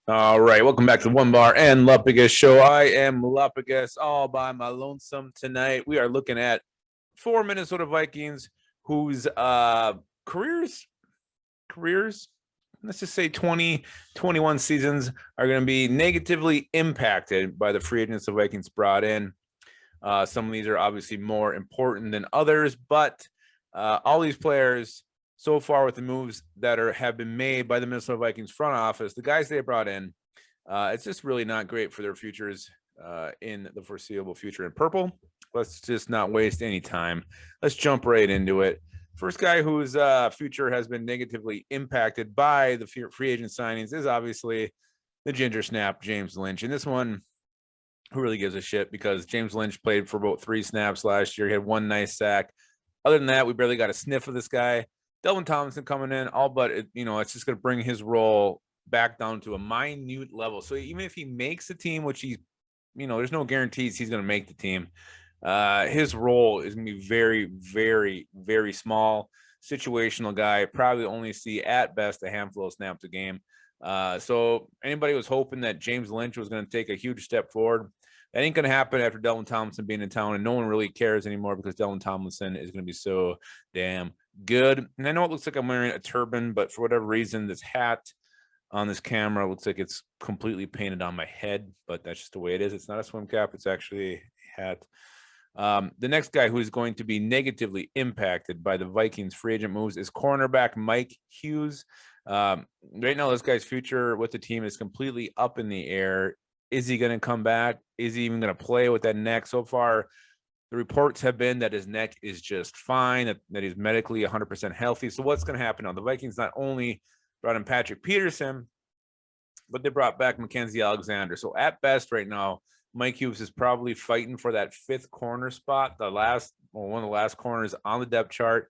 All right, welcome back to One Bar and Lupagus Show. I am Lupagus all by my lonesome tonight. We are looking at four Minnesota Vikings whose careers, let's just say 2021 seasons are going to be negatively impacted by the free agents the Vikings brought in. Some of these are obviously more important than others, but all these players so far with the moves that have been made by the Minnesota Vikings front office, the guys they brought in, it's just really not great for their futures in the foreseeable future. In purple, let's just not waste any time. Let's jump right into it. First guy whose future has been negatively impacted by the free agent signings is obviously the ginger snap, James Lynch. And this one, who really gives a shit, because James Lynch played for about 3 snaps last year. He had 1 nice sack. Other than that, we barely got a sniff of this guy. Delvin Tomlinson coming in, all but it's just going to bring his role back down to a minute level. So even if he makes the team, which he's, there's no guarantees he's going to make the team, his role is going to be very, very, very small. Situational guy, probably only see at best a handful of snaps a game. So anybody was hoping that James Lynch was going to take a huge step forward. That ain't going to happen after Delvin Tomlinson being in town, and no one really cares anymore because Delvin Tomlinson is going to be so damn good. And I know it looks like I'm wearing a turban, but for whatever reason, this hat on this camera looks like it's completely painted on my head, but that's just the way it is. It's not a swim cap. It's actually a hat. The next guy who is going to be negatively impacted by the Vikings free agent moves is cornerback Mike Hughes. Right now, this guy's future with the team is completely up in the air. Is he going to come back? Is he even going to play with that neck? So far, the reports have been that his neck is just fine, that he's medically 100% healthy. So what's going to happen now? The Vikings not only brought in Patrick Peterson, but they brought back Mackenzie Alexander. So at best right now, Mike Hughes is probably fighting for that 5th corner spot, one of the last corners on the depth chart.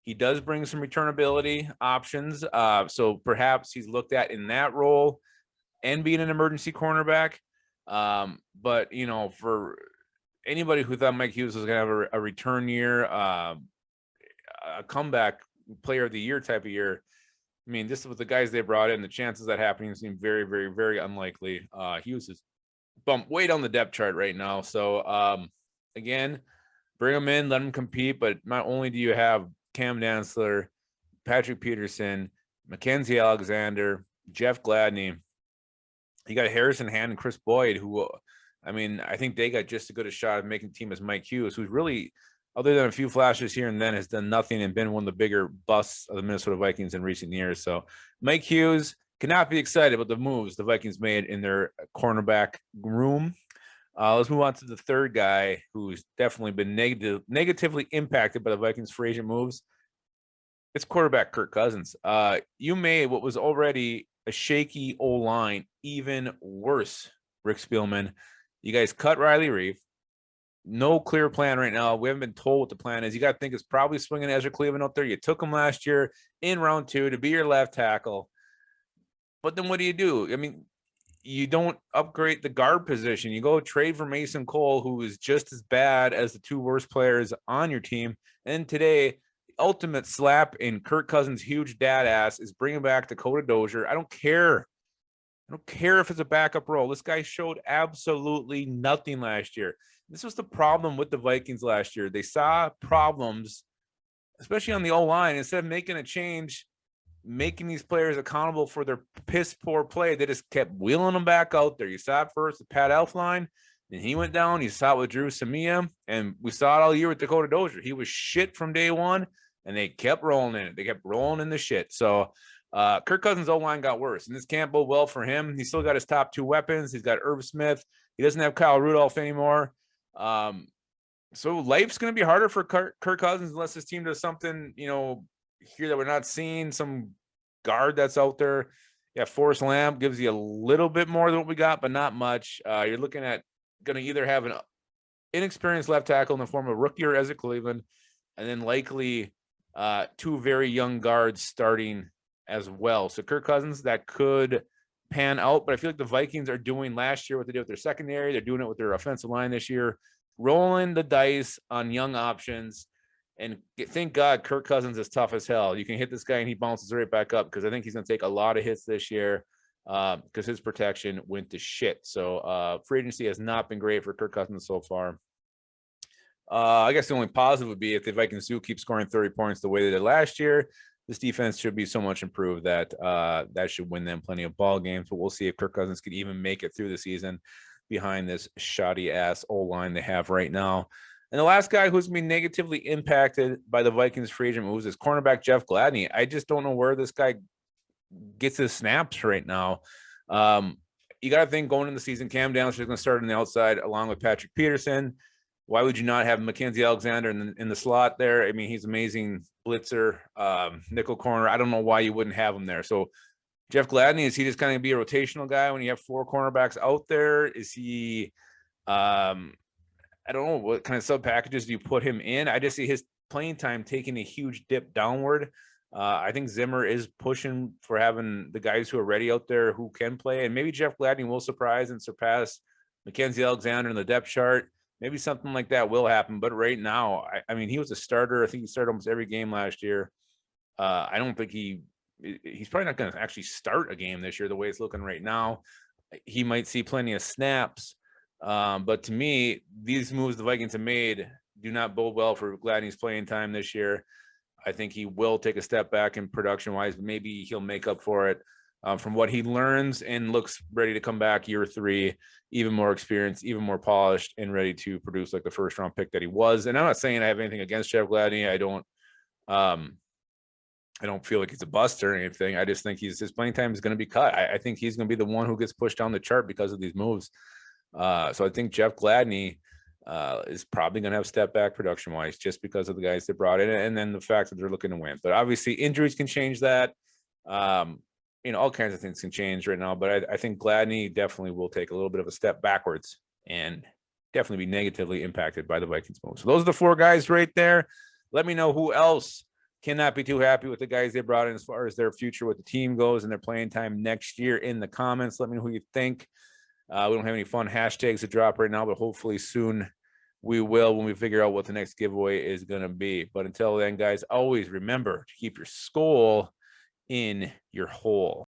He does bring some returnability options. So perhaps he's looked at in that role and being an emergency cornerback. But, for anybody who thought Mike Hughes was going to have a return year, a comeback player of the year type of year, I mean, this is with the guys they brought in. The chances of that happening seem very, very, very unlikely. Hughes is bumped way down the depth chart right now. So, again, bring him in, let him compete. But not only do you have Cam Dantzler, Patrick Peterson, Mackenzie Alexander, Jeff Gladney, you got Harrison Hand and Chris Boyd, who, I think they got just as good a shot of making the team as Mike Hughes, who's really, other than a few flashes here and then, has done nothing and been one of the bigger busts of the Minnesota Vikings in recent years. So Mike Hughes cannot be excited about the moves the Vikings made in their cornerback room. Let's move on to the third guy who's definitely been negatively impacted by the Vikings free agent moves. It's quarterback Kirk Cousins. You made what was already a shaky O-line even worse, Rick Spielman. You guys cut Riley Reef. No clear plan right now. We haven't been told what the plan is. You got to think it's probably swinging Ezra Cleveland out there. You took him last year in round 2 to be your left tackle. But then what do? You don't upgrade the guard position. You go trade for Mason Cole, who is just as bad as the 2 worst players on your team. And today, the ultimate slap in Kirk Cousins' huge dad ass is bringing back Dakota Dozier. I don't care if it's a backup role. This guy showed absolutely nothing last year. This was the problem with the Vikings last year. They saw problems, especially on the O-line. Instead of making a change, making these players accountable for their piss poor play, they just kept wheeling them back out there. You saw it first with Pat Elflein, then he went down. You saw it with Drew Samia, and we saw it all year with Dakota Dozier. He was shit from day one, and they kept rolling in it. They kept rolling in the shit. So Kirk Cousins' O-line got worse, and this can't bode well for him. He's still got his top 2 weapons. He's got Irv Smith. He doesn't have Kyle Rudolph anymore. So life's going to be harder for Kirk Cousins unless his team does something, here that we're not seeing. Some guard that's out there. Yeah, Forrest Lamb gives you a little bit more than what we got, but not much. You're looking at going to either have an inexperienced left tackle in the form of rookie or Ezra Cleveland, and then likely 2 very young guards starting as well. So Kirk Cousins, that could pan out, but I feel like the Vikings are doing last year what they did with their secondary. They're doing it with their offensive line this year, rolling the dice on young options. And thank God Kirk Cousins is tough as hell. You can hit this guy and he bounces right back up, because I think he's going to take a lot of hits this year. because his protection went to shit. So free agency has not been great for Kirk Cousins so far. I guess the only positive would be if the Vikings do keep scoring 30 points the way they did last year, this defense should be so much improved that that should win them plenty of ball games. But we'll see if Kirk Cousins could even make it through the season behind this shoddy ass O-line they have right now. And the last guy who's been negatively impacted by the Vikings free agent moves is cornerback Jeff Gladney. I just don't know where this guy gets his snaps right now. You got to think going into the season, Cam Downs is going to start on the outside along with Patrick Peterson. Why would you not have Mackenzie Alexander in the slot there? I mean, he's amazing blitzer, nickel corner. I don't know why you wouldn't have him there. So Jeff Gladney, is he just kind of be a rotational guy when you have 4 cornerbacks out there? Is he, I don't know, what kind of sub packages do you put him in? I just see his playing time taking a huge dip downward. I think Zimmer is pushing for having the guys who are ready out there who can play. And maybe Jeff Gladney will surprise and surpass Mackenzie Alexander in the depth chart. Maybe something like that will happen. But right now, I mean, he was a starter. I think he started almost every game last year. I don't think he's probably not going to actually start a game this year the way it's looking right now. He might see plenty of snaps. But to me, these moves the Vikings have made do not bode well for Gladney's playing time this year. I think he will take a step back in production-wise, but maybe he'll make up for it from what he learns and looks ready to come back year 3, even more experienced, even more polished, and ready to produce like the first-round pick that he was. And I'm not saying I have anything against Jeff Gladney. I don't feel like he's a bust or anything. I just think his playing time is going to be cut. I think he's going to be the one who gets pushed down the chart because of these moves. So I think Jeff Gladney is probably going to have step back production wise just because of the guys they brought in and then the fact that they're looking to win. But obviously injuries can change that. All kinds of things can change right now, but I think Gladney definitely will take a little bit of a step backwards and definitely be negatively impacted by the Vikings move. So those are the 4 guys right there. Let me know who else cannot be too happy with the guys they brought in as far as their future with the team goes and their playing time next year in the comments. Let me know who you think. We don't have any fun hashtags to drop right now, but hopefully soon we will when we figure out what the next giveaway is going to be. But until then, guys, always remember to keep your skull in your hole.